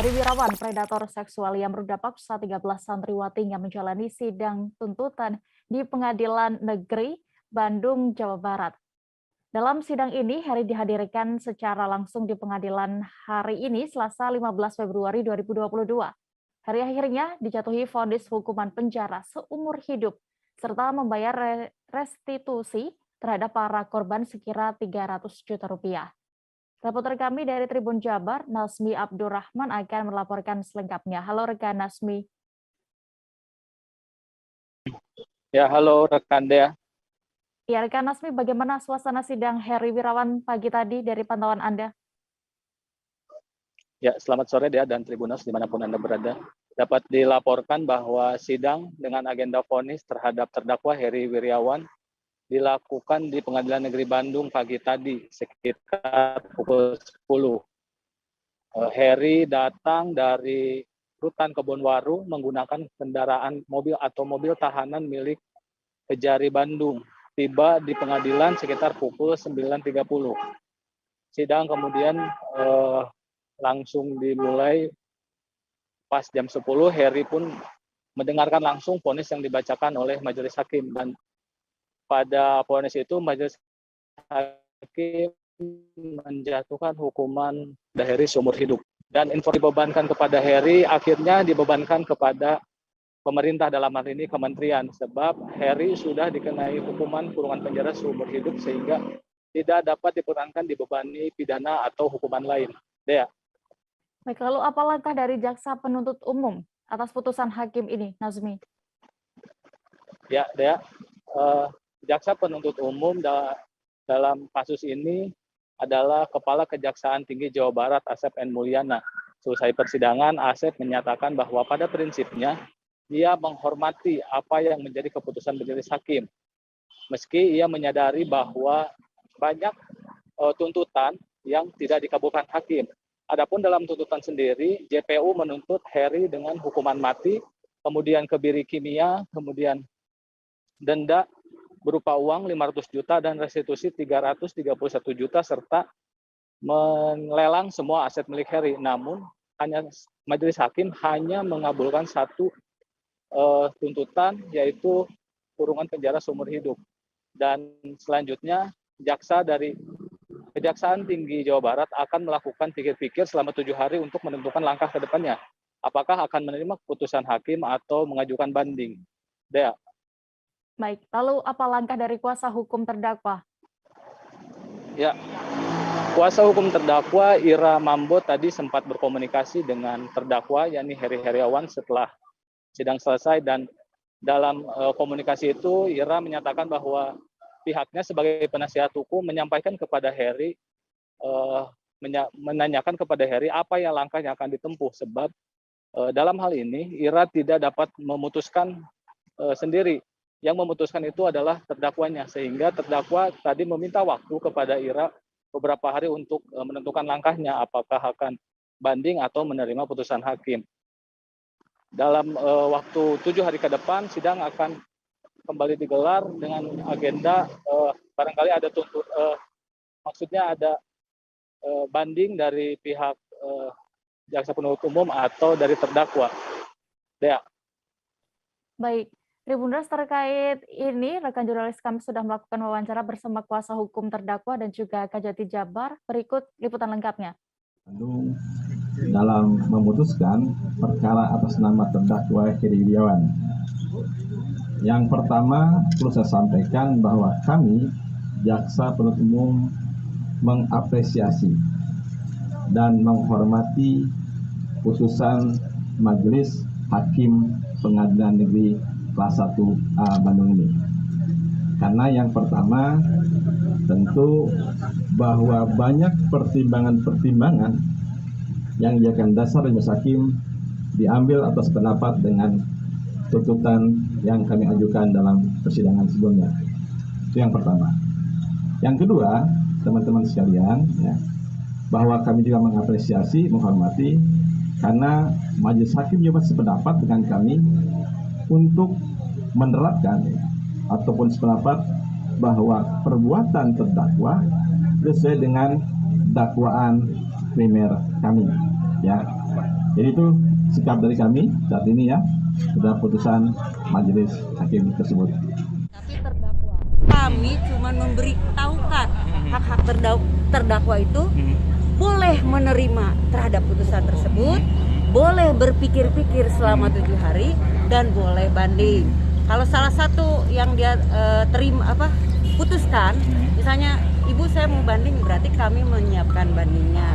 Heri Wirawan, predator seksual yang meruda paksa 13 santriwatinya menjalani sidang tuntutan di Pengadilan Negeri Bandung, Jawa Barat. Dalam sidang ini, Heri dihadirkan secara langsung di pengadilan hari ini, Selasa 15 Februari 2022. Heri akhirnya dijatuhi vonis hukuman penjara seumur hidup, serta membayar restitusi terhadap para korban sekira 300 juta rupiah. Reporter kami dari Tribun Jabar, Nasmi Abdurrahman akan melaporkan selengkapnya. Halo rekan Nasmi. Ya, halo rekan Dea. Ya, rekan Nasmi, bagaimana suasana sidang Heri Wirawan pagi tadi dari pantauan Anda? Ya, selamat sore Dea dan Tribunas dimanapun Anda berada. Dapat dilaporkan bahwa sidang dengan agenda vonis terhadap terdakwa Heri Wirawan dilakukan di Pengadilan Negeri Bandung pagi tadi sekitar pukul 10. Heri datang dari Rutan Kebonwaru menggunakan kendaraan mobil atau mobil tahanan milik Kejari Bandung. Tiba di pengadilan sekitar pukul 9.30. Sidang kemudian langsung dimulai pas jam 10. Heri pun mendengarkan langsung vonis yang dibacakan oleh majelis hakim, dan pada vonis itu majelis hakim menjatuhkan hukuman pada Heri seumur hidup, dan info dibebankan kepada Heri akhirnya dibebankan kepada pemerintah, dalam hal ini kementerian, sebab Heri sudah dikenai hukuman kurungan penjara seumur hidup sehingga tidak dapat diperankan dibebani pidana atau hukuman lain. Dea. Baik, lalu apa langkah dari jaksa penuntut umum atas putusan hakim ini, Nazmi? Ya, Dea. Jaksa penuntut umum dalam kasus ini adalah Kepala Kejaksaan Tinggi Jawa Barat, Asep N. Mulyana. Selesai persidangan, Asep menyatakan bahwa pada prinsipnya dia menghormati apa yang menjadi keputusan majelis hakim, meski ia menyadari bahwa banyak tuntutan yang tidak dikabulkan hakim. Adapun dalam tuntutan sendiri, JPU menuntut Heri dengan hukuman mati, kemudian kebiri kimia, kemudian denda berupa uang 500 juta dan restitusi 331 juta serta melelang semua aset milik Heri. Namun majelis hakim hanya mengabulkan satu tuntutan, yaitu kurungan penjara seumur hidup. Dan selanjutnya jaksa dari Kejaksaan Tinggi Jawa Barat akan melakukan pikir-pikir selama 7 hari untuk menentukan langkah ke depannya. Apakah akan menerima keputusan hakim atau mengajukan banding. Dea. Baik, lalu apa langkah dari kuasa hukum terdakwa? Ya, kuasa hukum terdakwa Ira Mambo tadi sempat berkomunikasi dengan terdakwa yakni Heri Heriawan setelah sidang selesai, dan dalam komunikasi itu Ira menyatakan bahwa pihaknya sebagai penasihat hukum menyampaikan kepada Heri, menanyakan kepada Heri apa yang langkah yang akan ditempuh, sebab dalam hal ini Ira tidak dapat memutuskan sendiri. Yang memutuskan itu adalah terdakwanya, sehingga terdakwa tadi meminta waktu kepada Ira beberapa hari untuk menentukan langkahnya, apakah akan banding atau menerima putusan hakim. Dalam waktu 7 hari ke depan, sidang akan kembali digelar dengan agenda barangkali ada maksudnya ada banding dari pihak jaksa penuntut umum atau dari terdakwa. Dea. Baik, Tribuners, terkait ini rekan jurnalis kami sudah melakukan wawancara bersama kuasa hukum terdakwa dan juga Kajati Jabar. Berikut liputan lengkapnya. Dalam memutuskan perkara atas nama terdakwa Heri Wirawan. Yang pertama perlu saya sampaikan bahwa kami jaksa penuntut umum mengapresiasi dan menghormati putusan Majelis Hakim Pengadilan Negeri Kelas 1A Bandung ini. Karena yang pertama tentu bahwa banyak pertimbangan-pertimbangan yang dijadikan dasar majelis hakim diambil atas pendapat dengan tuntutan yang kami ajukan dalam persidangan sebelumnya. Itu yang pertama. Yang kedua, teman-teman sekalian, ya, bahwa kami juga mengapresiasi, menghormati, karena majelis hakim juga sependapat dengan kami untuk menerapkan ataupun sependapat bahwa perbuatan terdakwa sesuai dengan dakwaan primer kami, ya. Jadi itu sikap dari kami saat ini ya, sudah putusan majelis hakim tersebut. Tapi terdakwa, kami cuma memberitahukan hak-hak terdakwa itu boleh menerima terhadap putusan tersebut, boleh berpikir-pikir selama 7 hari, dan boleh banding. Kalau salah satu yang dia putuskan, misalnya ibu saya mau banding, berarti kami menyiapkan bandingnya.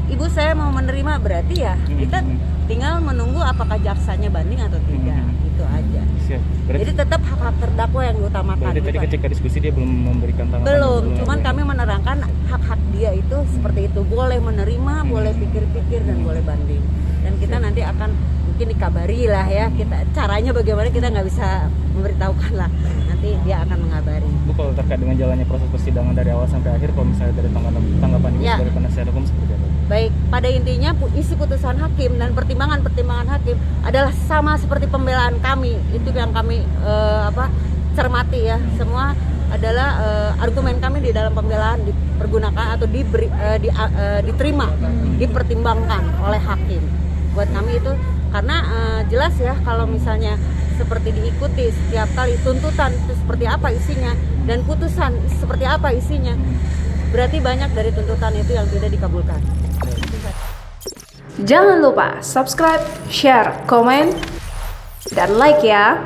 Ibu saya mau menerima, berarti ya kita tinggal menunggu apakah jaksanya banding atau tidak, itu aja. Siap. Jadi tetap hak-hak terdakwa yang diutamakan. Berarti tadi ketika diskusi dia belum memberikan tanggapan? Belum, cuman kami menerangkan hak-hak dia itu seperti itu, boleh menerima, boleh pikir-pikir, dan boleh banding. Dan kita nanti akan mungkin dikabari lah ya, kita caranya bagaimana kita nggak bisa memberitahukan lah, nanti dia akan mengabari. Bu, kalau terkait dengan jalannya proses persidangan dari awal sampai akhir, kalau misalnya dari tanggapan Ibu Ya. sebagai penasihat hukum seperti apa? Baik, pada intinya isi putusan hakim dan pertimbangan-pertimbangan hakim adalah sama seperti pembelaan kami, itu yang kami cermati ya, semua adalah argumen kami di dalam pembelaan dipergunakan atau diterima, dipertimbangkan oleh hakim. Buat kami itu karena jelas ya, kalau misalnya seperti diikuti setiap kali tuntutan itu seperti apa isinya dan putusan seperti apa isinya, berarti banyak dari tuntutan itu yang tidak dikabulkan. Jangan lupa subscribe, share, komen, dan like ya.